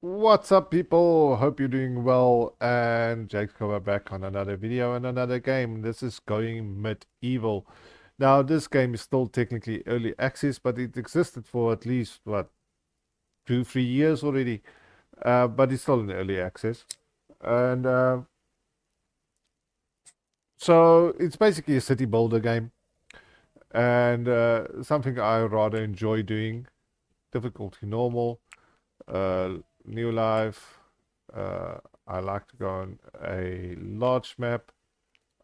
What's up, people? Hope you're doing well. And Jake's coming back on another video and another game. This is going Medievel. Now, this game is still technically early access, but it existed for at least, what, 2, 3 years already. But it's still in early access. And so it's basically a city builder game. And something I rather enjoy doing. Difficulty normal, uh, new life. Uh, I like to go on a large map.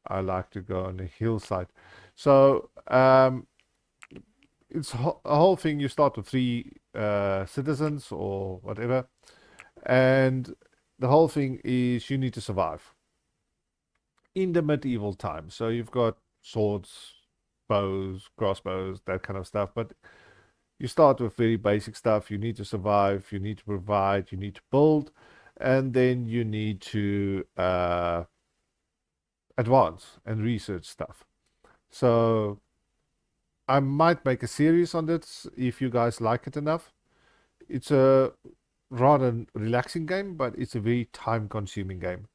I like to go on a hillside. So it's a whole thing. You start with three citizens or whatever, and the whole thing is you need to survive in the medieval time. So you've got swords, bows, crossbows, that kind of stuff. But you start with very basic stuff. You need to survive. You need to provide. You need to build, and then you need to advance and research stuff. So I might make a series on this if you guys like it enough. It's a rather relaxing game, but it's a very time consuming game.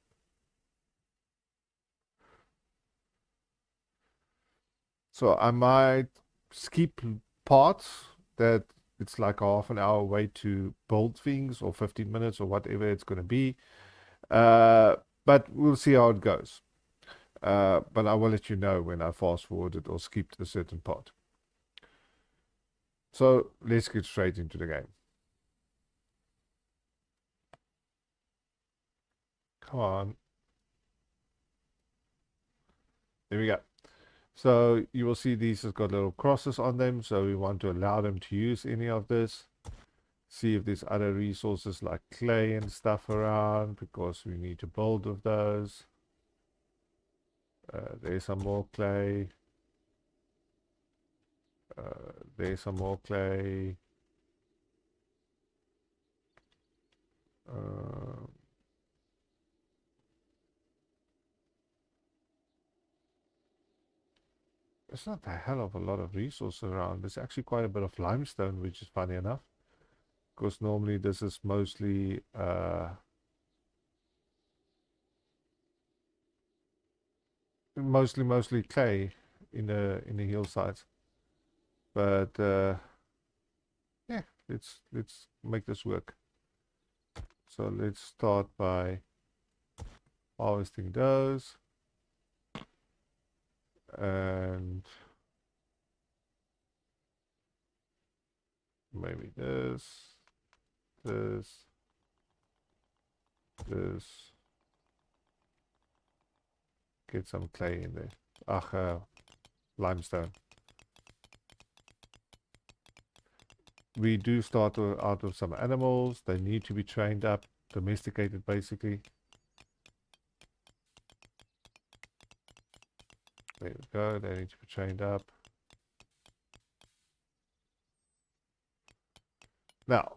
So I might skip parts that it's like a half an hour way to build things or 15 minutes or whatever it's going to be. Uh, but we'll see how it goes. But I will let you know when I fast forwarded or skipped a certain part. So let's get straight into the game. Come on. There we go. So you will see these has got little crosses on them. So we want to allow them to use any of this. See if there's other resources like clay and stuff around because we need to build with those. There's some more clay. There's some more clay. Uh, There's not a hell of a lot of resources around. There's actually quite a bit of limestone, which is funny enough. Because normally this is mostly clay in the hillsides. But yeah, let's make this work. So let's start by harvesting those. And maybe this, this, this. Get some clay in there. Limestone. We do start out with some animals. They need to be trained up, domesticated basically. There we go. They need to be trained up. Now,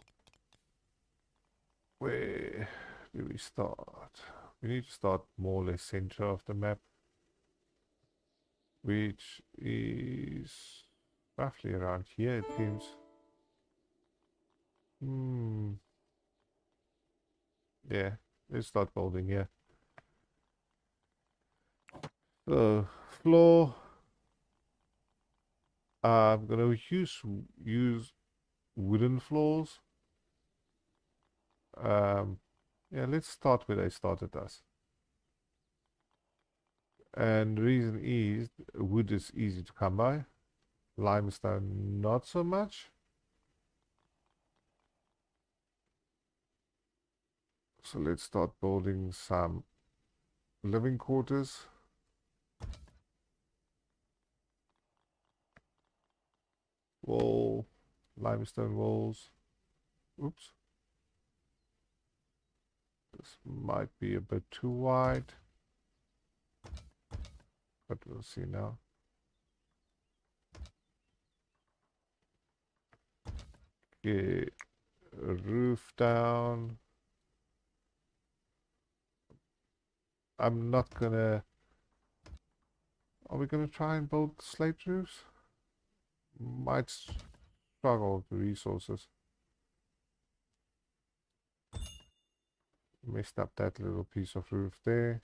where do we start? We need to start more or less center of the map, which is roughly around here, it seems. Yeah, let's start building here. So, floor. I'm gonna use wooden floors. Yeah, let's start where they started us. And the reason is wood is easy to come by. Limestone, not so much. So let's start building some living quarters. Wall, limestone walls. Oops. This might be a bit too wide. But we'll see now. Get a roof down. I'm not gonna... Are we gonna try and build slate roofs? Might struggle with the resources. Messed up that little piece of roof there.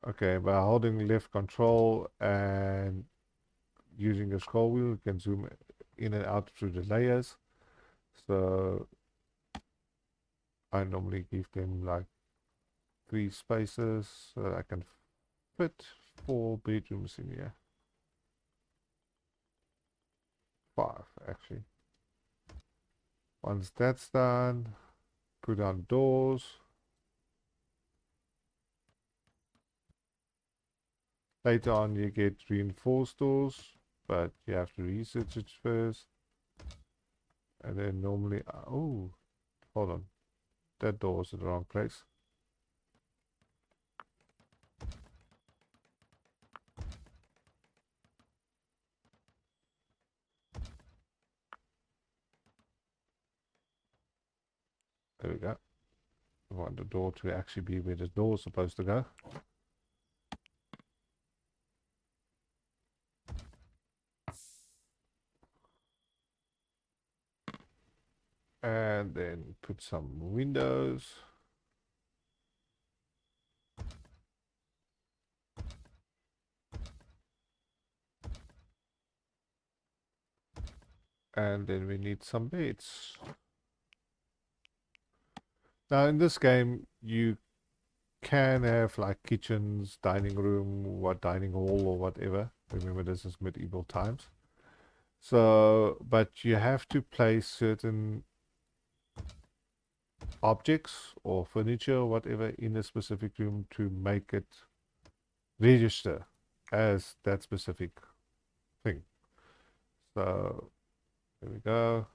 Okay, by holding left control and using the scroll wheel, you can zoom in and out through the layers. So I normally give them like 3 spaces so that I can fit 4 bedrooms in here. 5 actually. Once that's done, put on doors. Later on you get reinforced doors, but you have to research it first. And then normally, oh, hold on. That door is in the wrong place. There we go. I want the door to actually be where the door is supposed to go. And then put some windows. And then we need some beds. Now in this game, you can have like kitchens, dining room, dining hall or whatever. Remember, this is medieval times. So, but you have to place certain objects or furniture or whatever in a specific room to make it register as that specific thing. So there we go.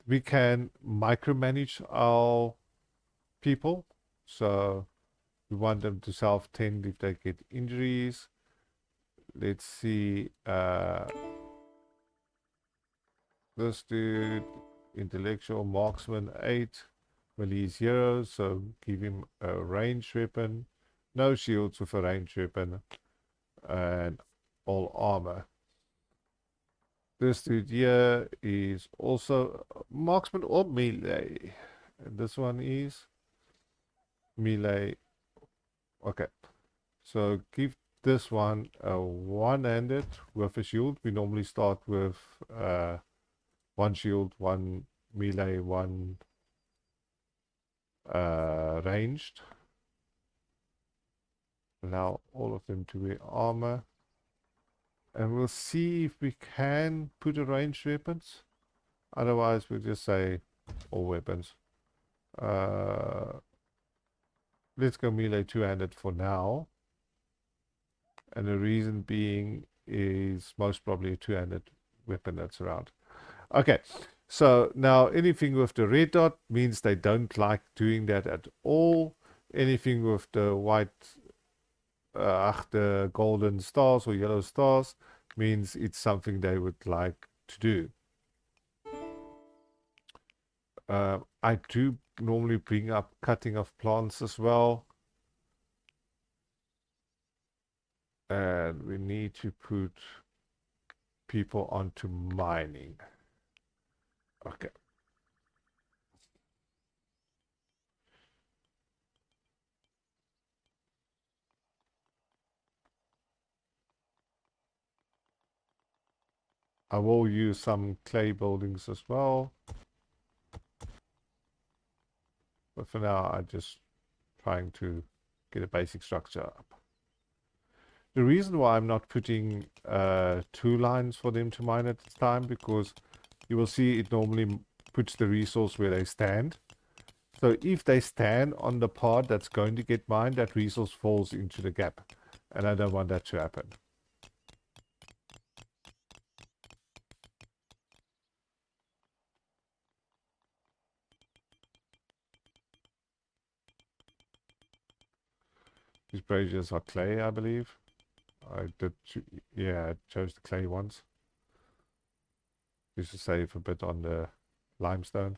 We can micromanage our people. So we want them to self-tend if they get injuries. Let's see. This dude, intellectual marksman 8, melee 0, so give him a ranged weapon. No shields with a ranged weapon. And all armor. This dude here is also marksman or melee. And this one is melee. Okay. So give this one a one-handed with a shield. We normally start with one shield, one melee, one ranged. Allow all of them to wear armor. And we'll see if we can put a ranged weapons. Otherwise, we'll just say all weapons. Let's go melee two-handed for now. And the reason being is most probably a two-handed weapon that's around. Okay, so now anything with the red dot means they don't like doing that at all. Anything with the white, the golden stars or yellow stars means it's something they would like to do. I do normally bring up cutting of plants as well. And we need to put people onto mining. Okay. I will use some clay buildings as well. But for now, I'm just trying to get a basic structure up. The reason why I'm not putting 2 lines for them to mine at this time, because you will see it normally puts the resource where they stand. So if they stand on the part that's going to get mined, that resource falls into the gap. And I don't want that to happen. These braziers are clay, I believe. I did, yeah, I chose the clay ones. Just to save a bit on the limestone.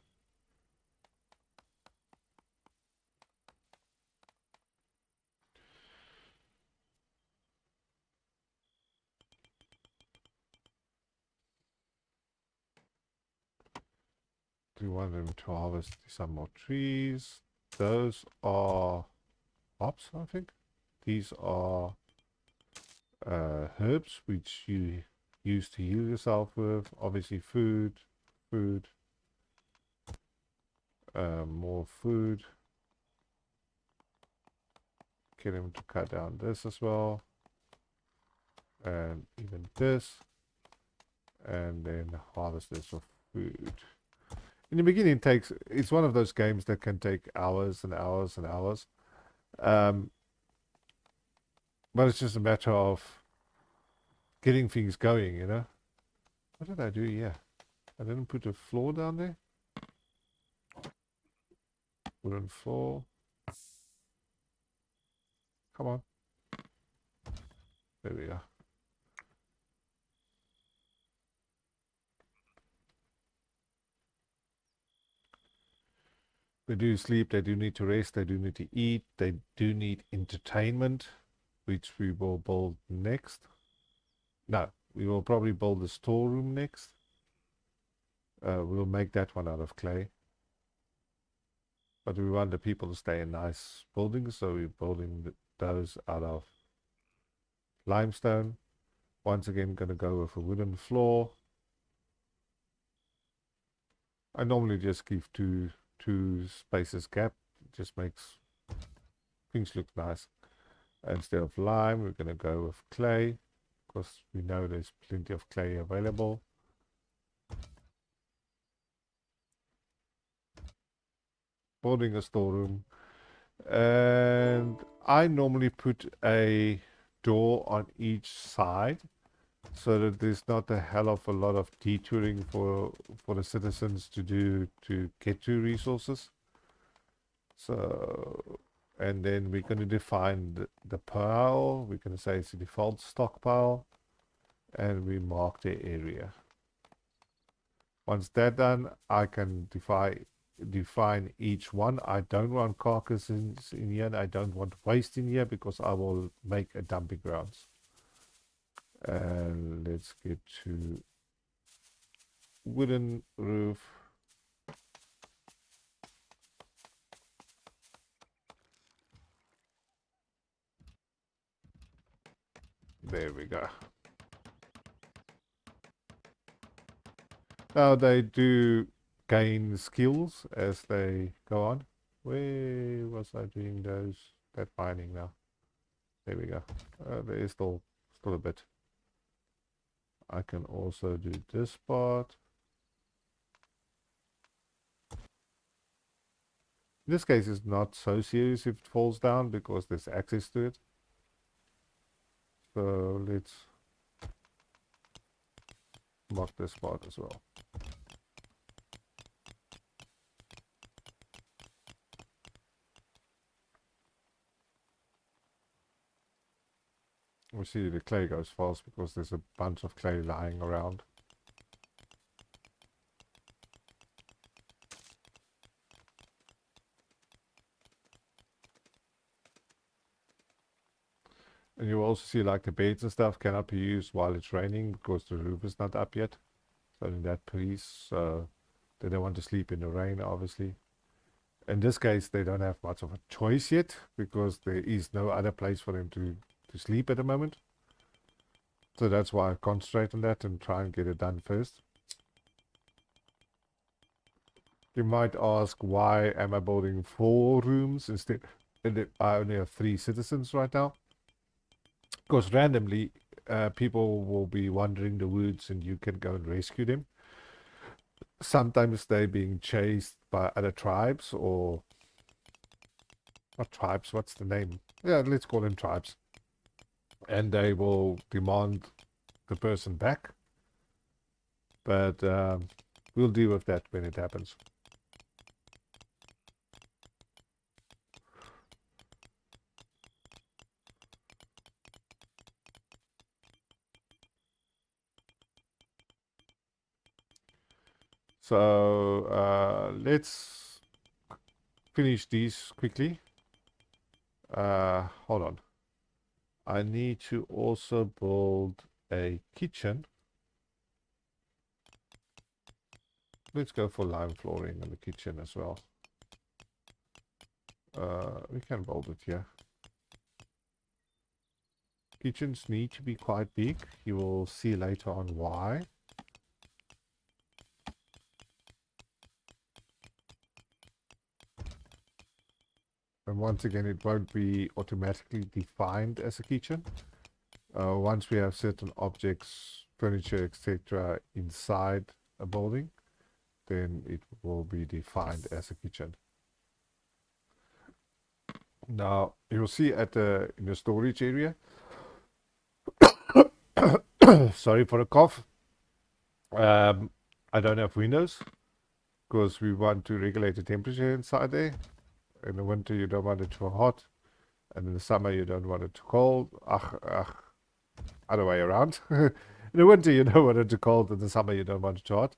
Do you want them to harvest some more trees? Those are hops, I think. These are herbs which you use to heal yourself with. Obviously food, more food. Get him to cut down this as well. And even this. And then harvest this of food. In the beginning, it's one of those games that can take hours and hours and hours. But it's just a matter of getting things going, you know. What did I do here? I didn't put a floor down there. Wooden floor. Come on. There we go. They do sleep, they do need to rest, they do need to eat, they do need entertainment, which we will build next. No, we will probably build the storeroom next. We'll make that one out of clay. But we want the people to stay in nice buildings, so we're building those out of limestone. Once again, going to go with a wooden floor. I normally just give two spaces gap. It just makes things look nice. Instead of lime, we're going to go with clay, because we know there's plenty of clay available. Building a storeroom. And I normally put a door on each side, so that there's not a hell of a lot of detouring for the citizens to do to get to resources. So, and then we're going to define the pile. We're going to say it's a default stockpile, and we mark the area. Once that's done, I can define each one. I don't want carcasses in here, and I don't want waste in here, because I will make a dumping grounds. And let's get to wooden roof. There we go. Now they do gain skills as they go on. Where was I doing that mining now? There we go. There is still a bit. I can also do this part. In this case, it's not so serious if it falls down, because there's access to it. So let's mark this part as well. We see the clay goes fast because there's a bunch of clay lying around. And you also see like the beds and stuff cannot be used while it's raining, because the roof is not up yet. So in that piece, they don't want to sleep in the rain, obviously. In this case, they don't have much of a choice yet, because there is no other place for them to sleep at the moment. So that's why I concentrate on that and try and get it done first. You might ask, why am I building 4 rooms instead? I only have 3 citizens right now. Because randomly, people will be wandering the woods and you can go and rescue them. Sometimes they're being chased by other tribes, or not tribes, what's the name? Yeah, let's call them tribes. And they will demand the person back. But we'll deal with that when it happens. So let's finish these quickly. Hold on. I need to also build a kitchen. let's go for lime flooring in the kitchen as well. We can build it here. Kitchens need to be quite big. You will see later on why. And once again, it won't be automatically defined as a kitchen. Once we have certain objects, furniture, etc. inside a building, then it will be defined as a kitchen. Now, you'll see at in the storage area, sorry for the cough, I don't have windows because we want to regulate the temperature inside there. In the winter, you don't want it too hot, and in the summer, you don't want it too cold. Other way around. In the winter, you don't want it too cold, in the summer, you don't want it too hot.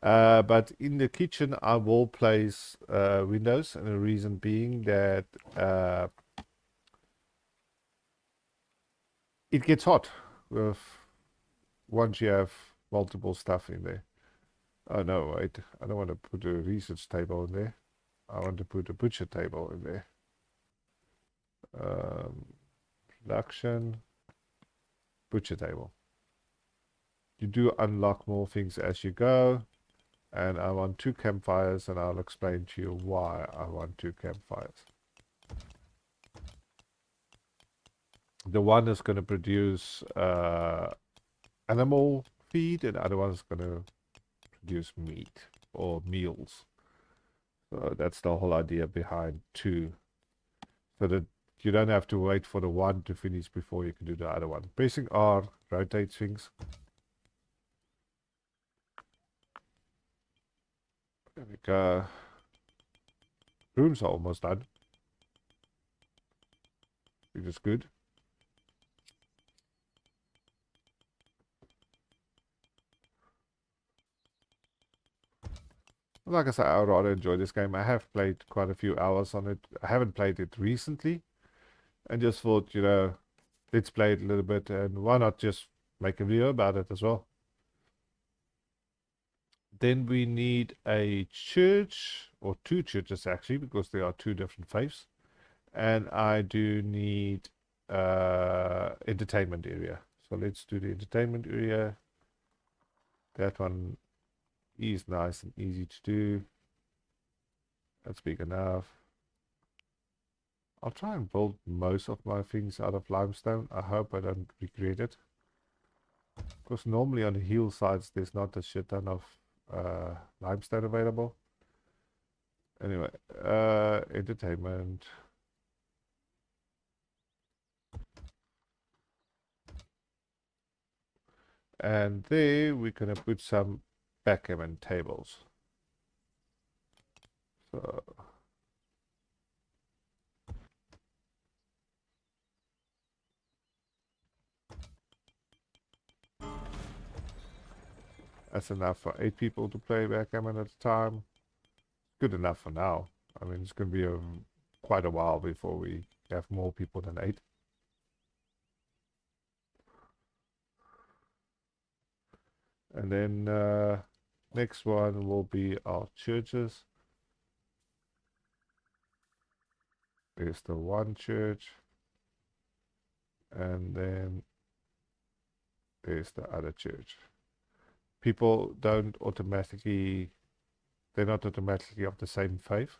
But in the kitchen, I will place windows, and the reason being that it gets hot with once you have multiple stuff in there. Oh no, wait, I don't want to put a research table in there. I want to put a butcher table in there. Production, butcher table. You do unlock more things as you go. And I want 2 campfires, and I'll explain to you why I want 2 campfires. The one is going to produce animal feed, and the other one is going to produce meat or meals. So that's the whole idea behind 2. So that you don't have to wait for the one to finish before you can do the other one. Pressing R rotates things. There we go. Rooms are almost done, which is good. Like I said, I rather enjoy this game. I have played quite a few hours on it. I haven't played it recently, and just thought, you know, let's play it a little bit, and why not just make a video about it as well. Then we need a church, or 2 churches actually, because there are 2 different faiths. And I do need entertainment area. So let's do the entertainment area. That one is nice and easy to do. That's big enough. I'll try and build most of my things out of limestone. I hope I don't regret it. Because normally on the hillsides there's not a shit ton of limestone available. Anyway, entertainment. And there we're gonna put some backgammon tables. So that's enough for 8 people to play backgammon at a time. Good enough for now. I mean, it's gonna be quite a while before we have more people than 8. And then next one will be our churches. There's the one church, and then there's the other church. People don't automatically, they're not automatically of the same faith.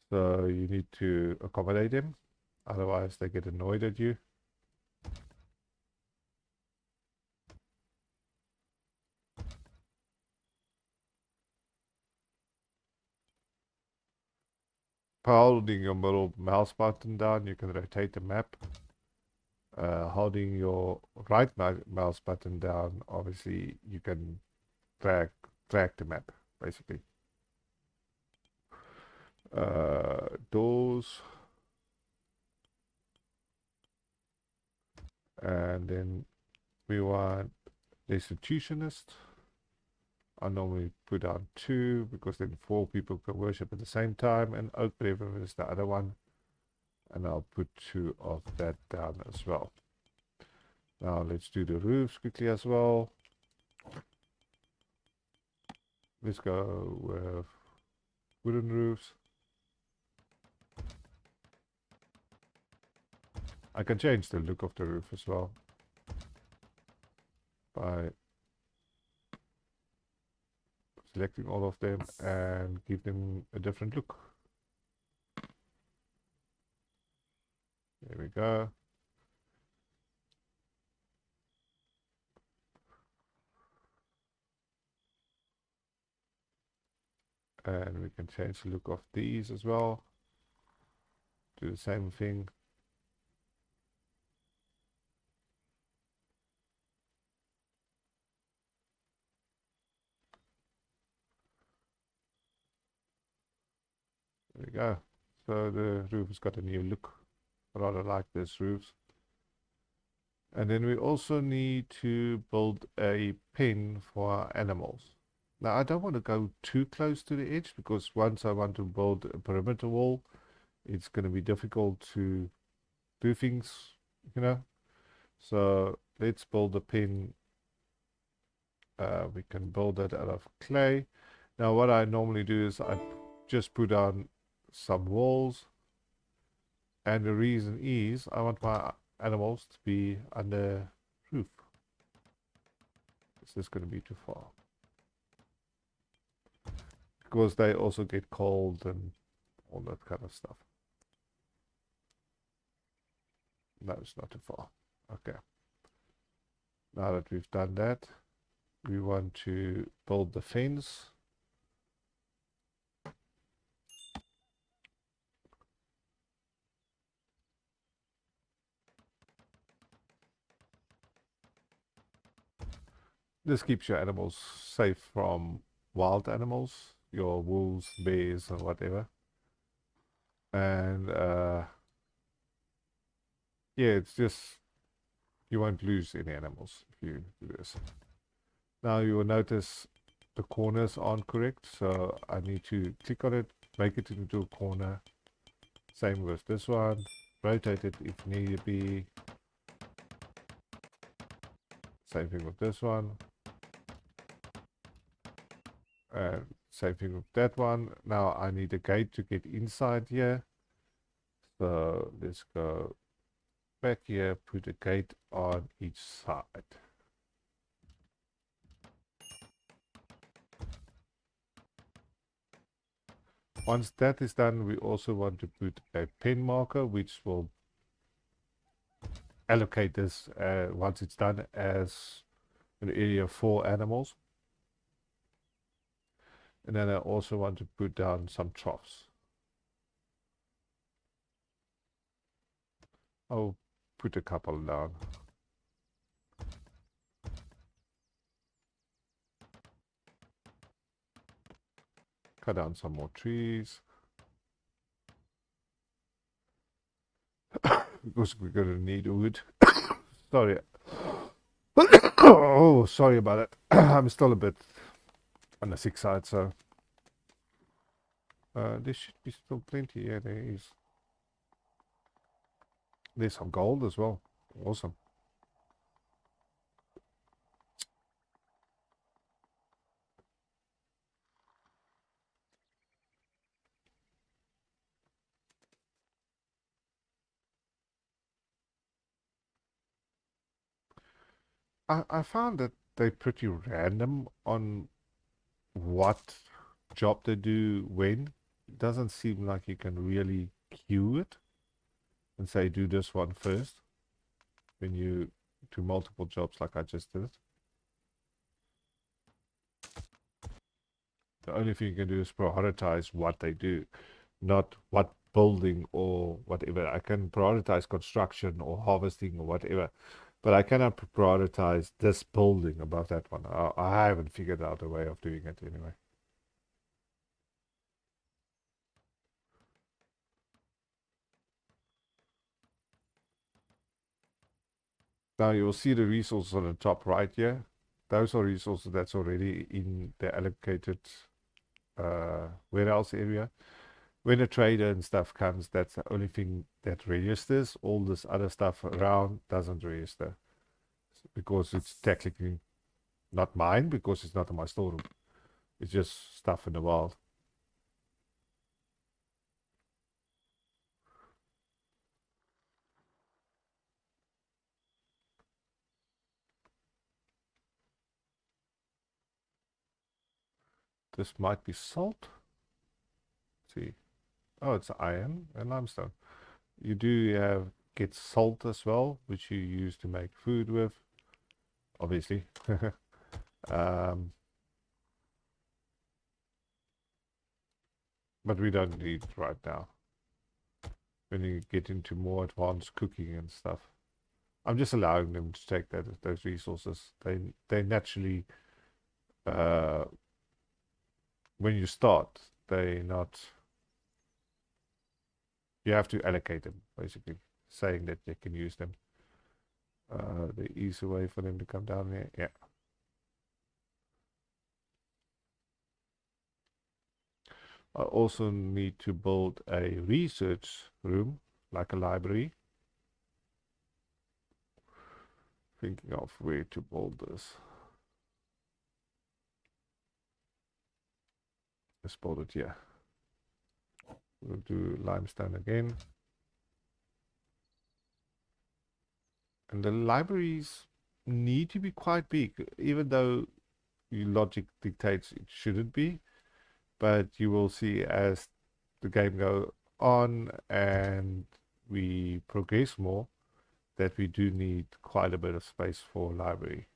So you need to accommodate them. Otherwise they get annoyed at you. By holding your middle mouse button down, you can rotate the map. Holding your right mouse button down, obviously you can drag the map, basically. Doors. And then we want institutionist. I normally put down 2 because then 4 people can worship at the same time, and oak river is the other one, and I'll put 2 of that down as well. Now let's do the roofs quickly as well. Let's go with wooden roofs. I can change the look of the roof as well by selecting all of them and give them a different look. There we go. And we can change the look of these as well. Do the same thing. There we go. So the roof has got a new look. I rather like this roof. And then we also need to build a pen for our animals. Now I don't want to go too close to the edge because once I want to build a perimeter wall, it's going to be difficult to do things, you know. So let's build a pen. We can build it out of clay. Now what I normally do is I just put down some walls, and the reason is I want my animals to be on the roof. Is this going to be too far? Because they also get cold and all that kind of stuff. No, it's not too far. Okay. Now that we've done that, we want to build the fence. This keeps your animals safe from wild animals, your wolves, bears, or whatever. And yeah, it's just you won't lose any animals if you do this. Now you will notice the corners aren't correct, so I need to click on it, make it into a corner. Same with this one. Rotate it if need to be. Same thing with this one. And same thing with that one. Now I need a gate to get inside here. So let's go back here, put a gate on each side. Once that is done, we also want to put a pen marker, which will allocate this once it's done as an area for animals. And then I also want to put down some troughs. I'll put a couple down. Cut down some more trees. Because we're going to need wood. Sorry. Oh, sorry about it. I'm still a bit on the sick side, so there should be still plenty. Yeah, there is. There's some gold as well. Awesome. I found that they're pretty random on what job they do when. It doesn't seem like you can really queue it and say do this one first when you do multiple jobs like I just did. The only thing you can do is prioritize what they do, not what building or whatever. I can prioritize construction or harvesting or whatever, but I cannot prioritize this building above that one. I haven't figured out a way of doing it anyway. Now you will see the resources on the top right here. Those are resources that's already in the allocated warehouse area. When a trader and stuff comes, that's the only thing that registers. All this other stuff around doesn't register because it's technically not mine because it's not in my storeroom. It's just stuff in the wild. This might be salt. Let's see. Oh, it's iron and limestone. You do have get salt as well, which you use to make food with, obviously. um, but we don't need it right now. When you get into more advanced cooking and stuff, I'm just allowing them to take those resources. They naturally, uh, when you start, they not. You have to allocate them basically, saying that they can use them. The easy way for them to come down here, yeah. I also need to build a research room, like a library. Thinking of where to build this. Let's build it here. We'll do limestone again. And the libraries need to be quite big, even though your logic dictates it shouldn't be. But you will see as the game go on and we progress more, that we do need quite a bit of space for library.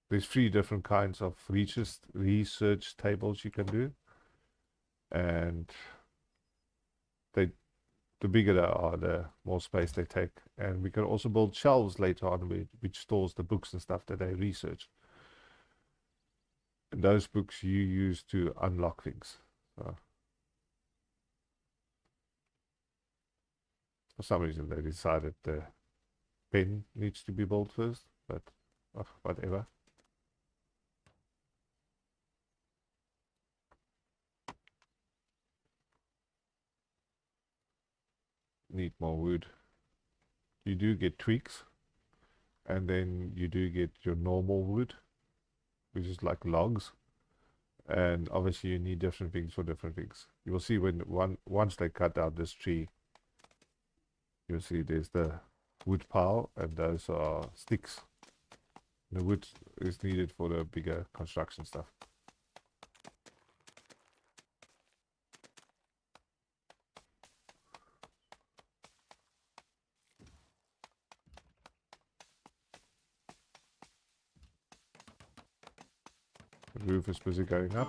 There's 3 different kinds of research tables you can do, and they the bigger they are, the more space they take. And we can also build shelves later on, which stores the books and stuff that they research. And those books you use to unlock things. So for some reason, they decided the pen needs to be built first, but whatever. Need more wood. You do get twigs, and then you do get your normal wood, which is like logs. And obviously, you need different things for different things. You will see once they cut out this tree, you'll see there's the wood pile, and those are sticks. The wood is needed for the bigger construction stuff. The roof is busy going up,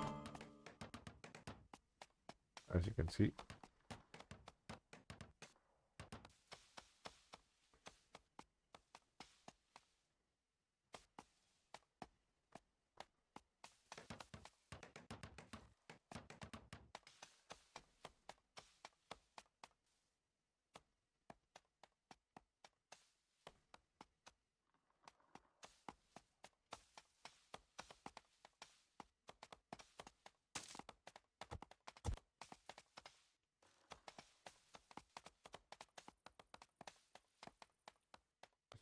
as you can see.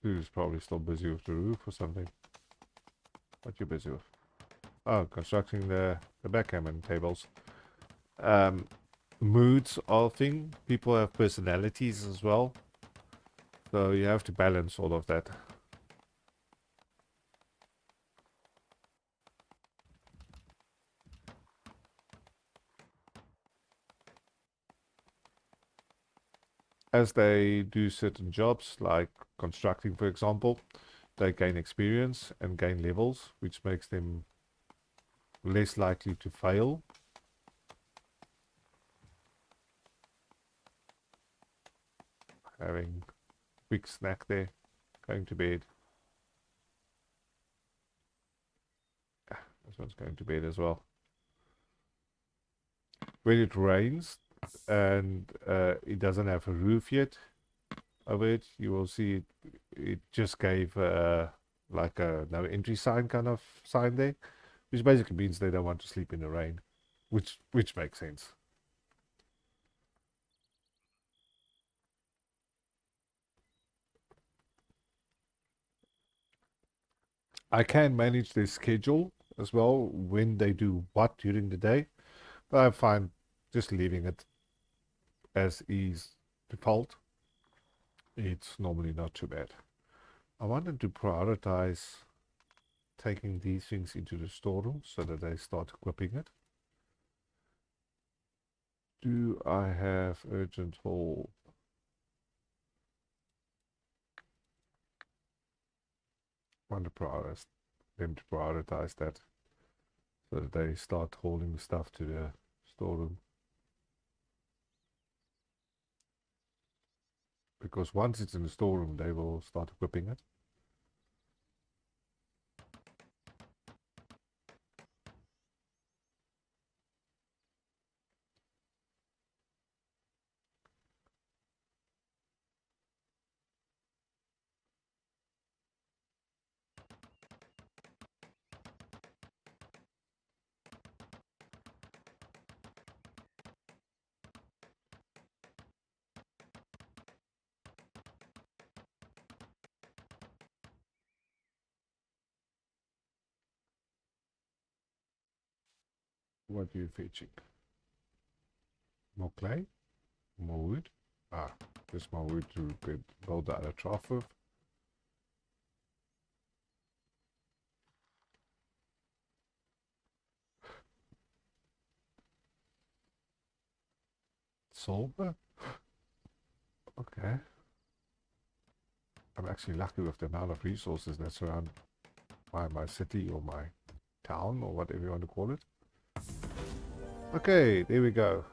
Dude's probably still busy with the roof or something. What you busy with? Oh, constructing the backgammon tables. Moods are a thing. People have personalities as well. So you have to balance all of that. As they do certain jobs, like constructing, for example, they gain experience and gain levels, which makes them less likely to fail. Having a quick snack there, going to bed. This one's going to bed as well. When it rains and it doesn't have a roof yet over it, you will see it just gave like a no entry sign kind of sign there, which basically means they don't want to sleep in the rain, which makes sense. I can manage their schedule as well when they do what during the day, but I find just leaving it as is default, it's normally not too bad. I wanted to prioritize taking these things into the storeroom so that they start equipping it. Do I have urgent haul? Want to prioritize them to prioritize that so that they start hauling stuff to the storeroom. Because once it's in the storeroom, they will start equipping it. What are you fetching? More clay? More wood? Ah, just more wood to build the other trough with. Silver? Okay. I'm actually lucky with the amount of resources that surround my city or my town or whatever you want to call it. Okay, there we go.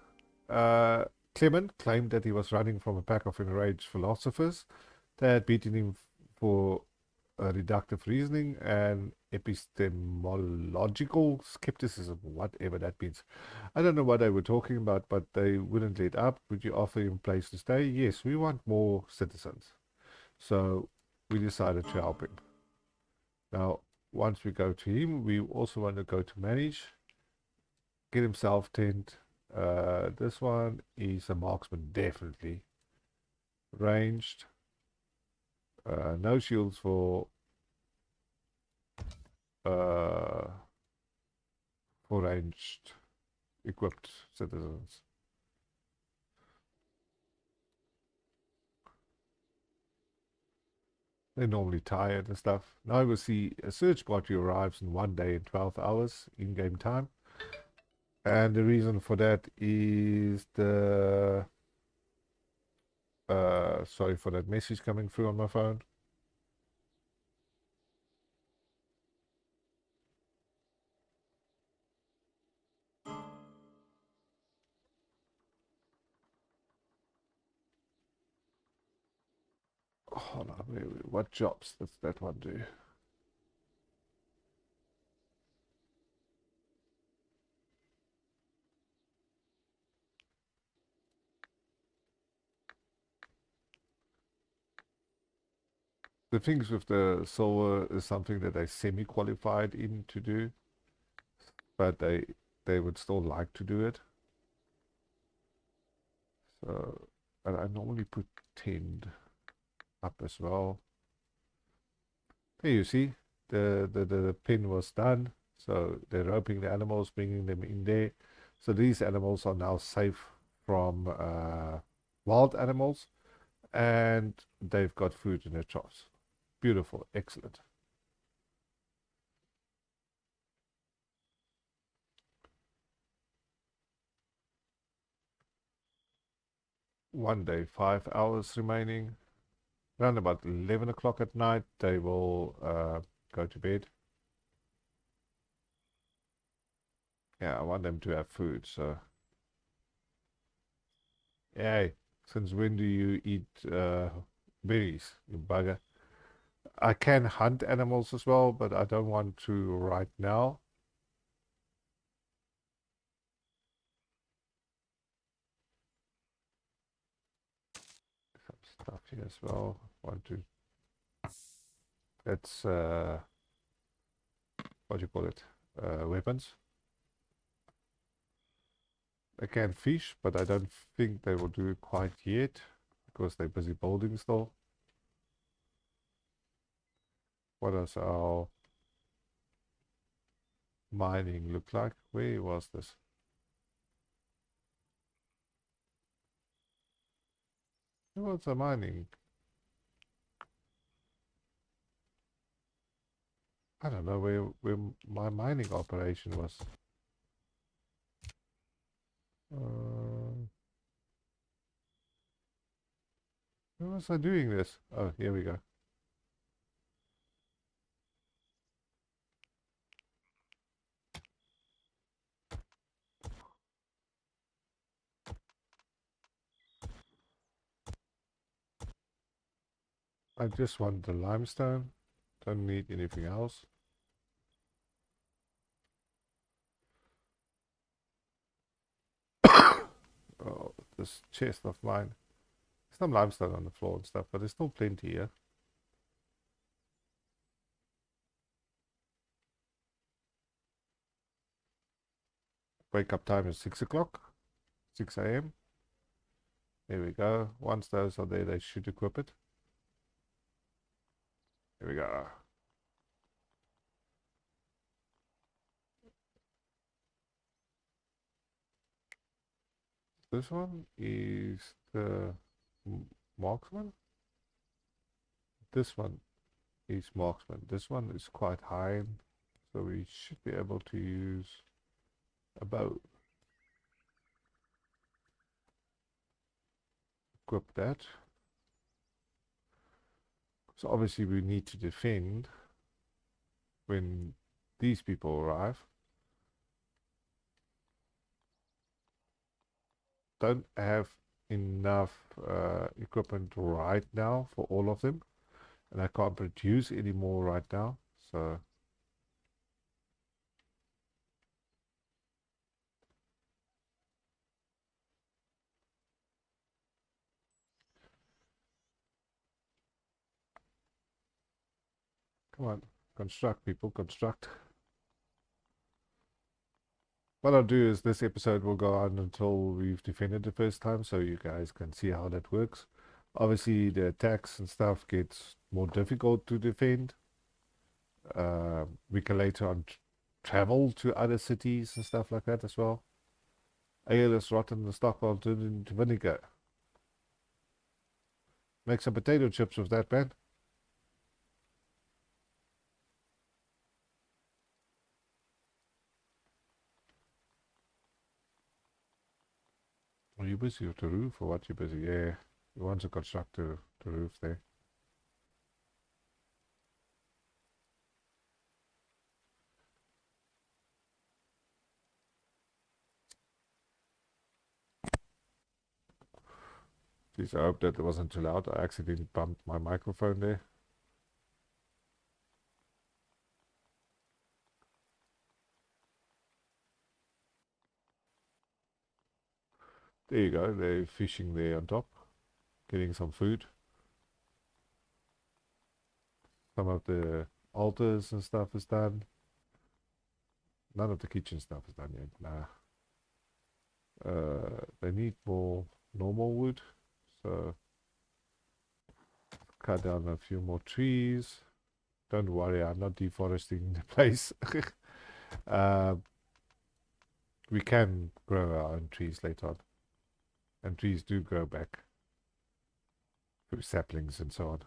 Uh, Clement claimed that he was running from a pack of enraged philosophers that had beaten him for reductive reasoning and epistemological skepticism, whatever that means. I don't know what they were talking about, but they wouldn't let up. Would you offer him a place to stay? Yes, we want more citizens. So we decided to help him. Now, once we go to him, we also want to go to manage, get himself tent. This one is a marksman, definitely. Ranged. No shields uh, for ranged equipped citizens. They're normally tired and stuff. Now we see a search party arrives in 1 day and 12 hours in-game time. And the reason for that is the sorry for that message coming through on my phone. Hold on, what jobs does that one do? The things with the silver is something that they semi-qualified in to do, but they would still like to do it. So, and I normally put 10 up as well. There you see, the pin was done. So they're roping the animals, bringing them in there. So these animals are now safe from wild animals, and they've got food in their troughs. Beautiful, excellent. 1 day, 5 hours remaining. Around about 11 o'clock at night, they will go to bed. Yeah, I want them to have food, so. Hey, since when do you eat berries, you bugger? I can hunt animals as well, but I don't want to right now. Some stuff here as well. Want to. That's what do you call it? Weapons. I can fish, but I don't think they will do it quite yet because they're busy building still. What else? Our mining look like? Where was this? Where was the mining? I don't know where my mining operation was. Uh, where was I doing this? Oh, here we go. I just want the limestone. Don't need anything else. Oh, this chest of mine. There's some limestone on the floor and stuff, but there's still plenty here. Wake up time is 6 o'clock, 6 a.m. There we go. Once those are there, they should equip it. Here we go. This one is the marksman. This one is marksman. This one is quite high, so we should be able to use a bow. Equip that. So obviously we need to defend when these people arrive. Don't have enough equipment right now for all of them, and I can't produce any more right now, so come on, construct, people, construct. What I'll do is this episode will go on until we've defended the first time, so you guys can see how that works. Obviously the attacks and stuff gets more difficult to defend. We can later on travel to other cities and stuff like that as well. Ale is rotten, the stockpile turned into vinegar. Make some potato chips with that, man. Are you busy with the roof or what? You busy? Yeah, you want to construct the roof there. Please, I hope that it wasn't too loud. I accidentally bumped my microphone there. There you go. They're fishing there on top, getting some food. Some of the altars and stuff is done. None of the kitchen stuff is done yet. Nah. They need more normal wood, so cut down a few more trees. Don't worry, I'm not deforesting the place. uh, we can grow our own trees later on, and trees do grow back through saplings and so on.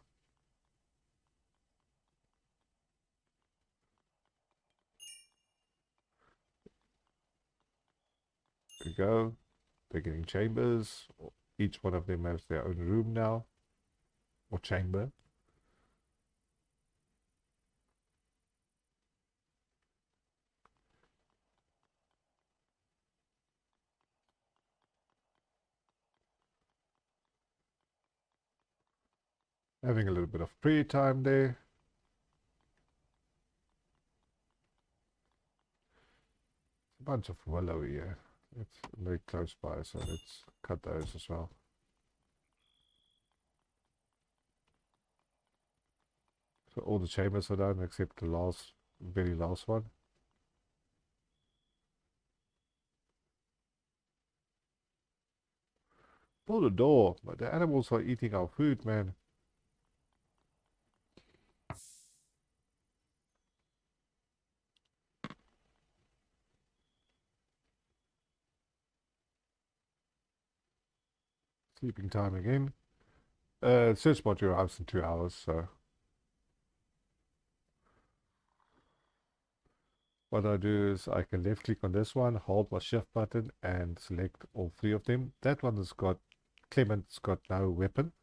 There we go. They're getting chambers. Each one of them has their own room now, or chamber. Having a little bit of prayer time there. A bunch of willow here. It's very close by, so let's cut those as well. So all the chambers are done except the last, very last one. Pull the door, but the animals are eating our food, man. Sleeping time again. Search bot arrives in 2 hours, so what I do is I can left click on this one, hold my shift button and select all three of them. That one has got, Clement's got no weapon.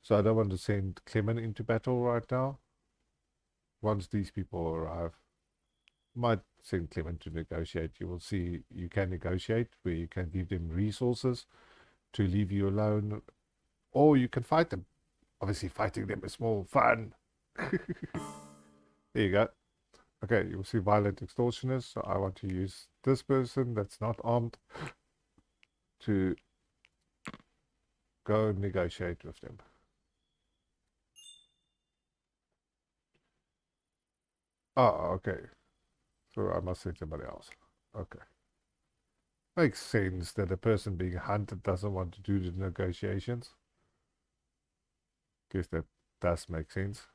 So I don't want to send Clement into battle right now. Once these people arrive, might send Clement to negotiate. You will see you can negotiate where you can give them resources to leave you alone, or you can fight them. Obviously, fighting them is more fun. There you go. Okay, you'll see violent extortionist. So I want to use this person that's not armed to go negotiate with them. Oh, okay. So I must send somebody else. Okay. Makes sense that the person being hunted doesn't want to do the negotiations. Guess that does make sense.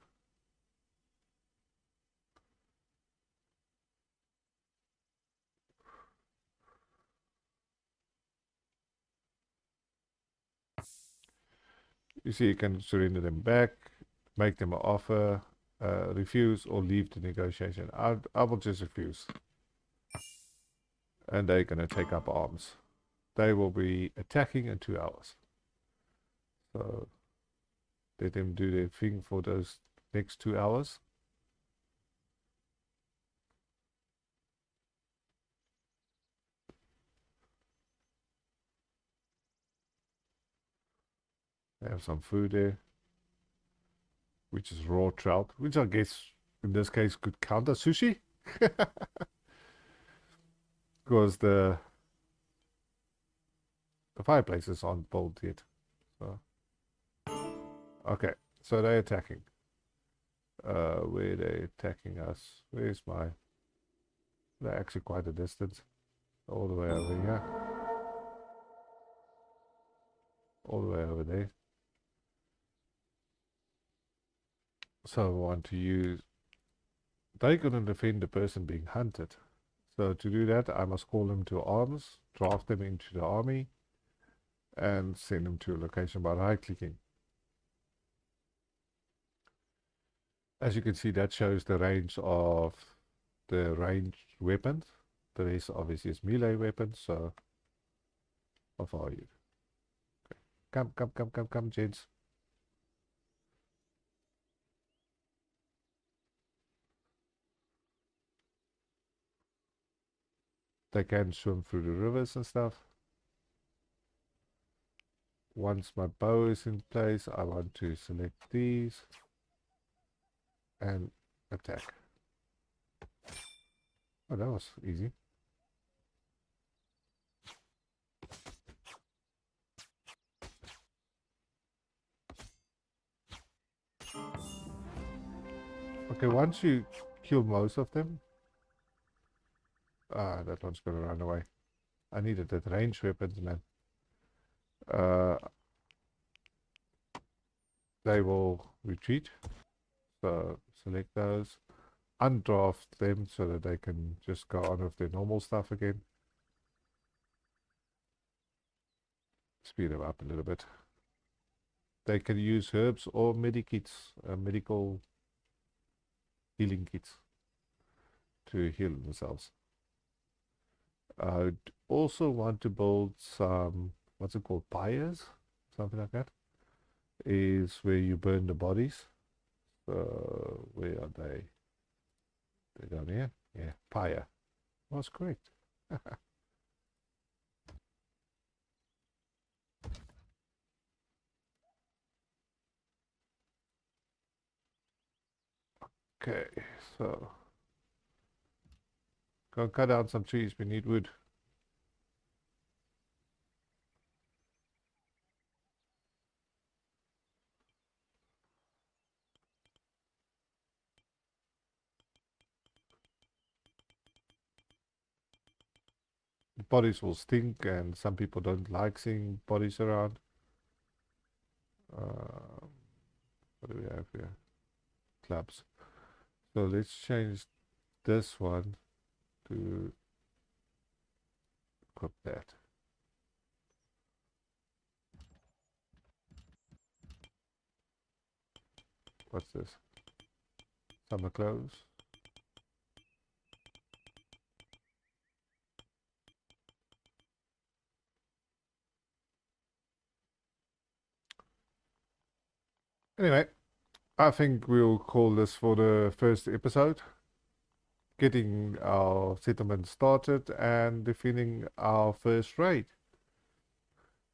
You see, you can surrender them back, make them an offer, refuse, or leave the negotiation. I will just refuse. And they're going to take up arms. They will be attacking in 2 hours. So let them do their thing for those next 2 hours. They have some food there, which is raw trout, which I guess in this case could count as sushi. Because the fireplaces aren't built yet. So okay, so they're attacking. Where they attacking us? Where's my? They're actually quite a distance. All the way over here. All the way over there. So I want to use. They're gonna defend the person being hunted. So to do that, I must call them to arms, draft them into the army, and send them to a location by right-clicking. As you can see, that shows the range of the ranged weapons. The rest obviously is melee weapons, so how far are you? Okay. Come, gents. They can swim through the rivers and stuff. Once my bow is in place, I want to select these and attack. Oh, that was easy. Okay, once you kill most of them, that one's gonna run away. I needed that range weapons, man. Uh, they will retreat. So select those, undraft them so that they can just go on with their normal stuff again. Speed them up a little bit. They can use herbs or medikits, medical healing kits to heal themselves. I'd also want to build some, what's it called, pyres? Something like that. Is where you burn the bodies. Where are they? They're down here? Yeah, pyre. Was correct. Okay, so go cut down some trees. We need wood. Bodies will stink, and some people don't like seeing bodies around. What do we have here? Clubs. So let's change this one to equip that. What's this? Summer clothes. Anyway, I think we'll call this for the first episode. Getting our settlement started and defending our first raid.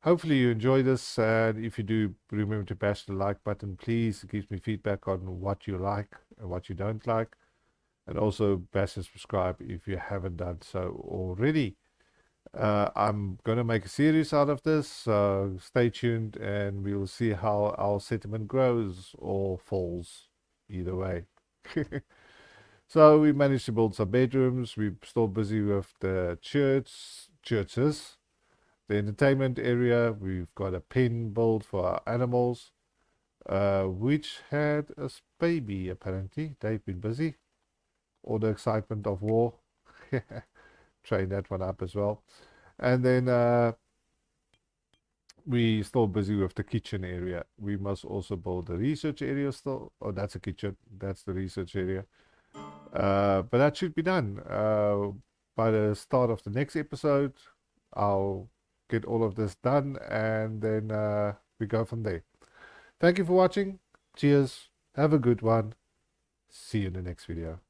Hopefully you enjoy this, and if you do, remember to bash the like button, please. It gives me feedback on what you like and what you don't like. And also bash and subscribe if you haven't done so already. I'm going to make a series out of this, so stay tuned and we'll see how our settlement grows or falls, either way. So we managed to build some bedrooms. We're still busy with the churches, the entertainment area. We've got a pen built for our animals, which had a baby apparently. They've been busy. All the excitement of war. Train that one up as well. And then we still busy with the kitchen area. We must also build the research area still. Oh, that's a kitchen. That's the research area. But that should be done. By the start of the next episode, I'll get all of this done and then we go from there. Thank you for watching. Cheers. Have a good one. See you in the next video.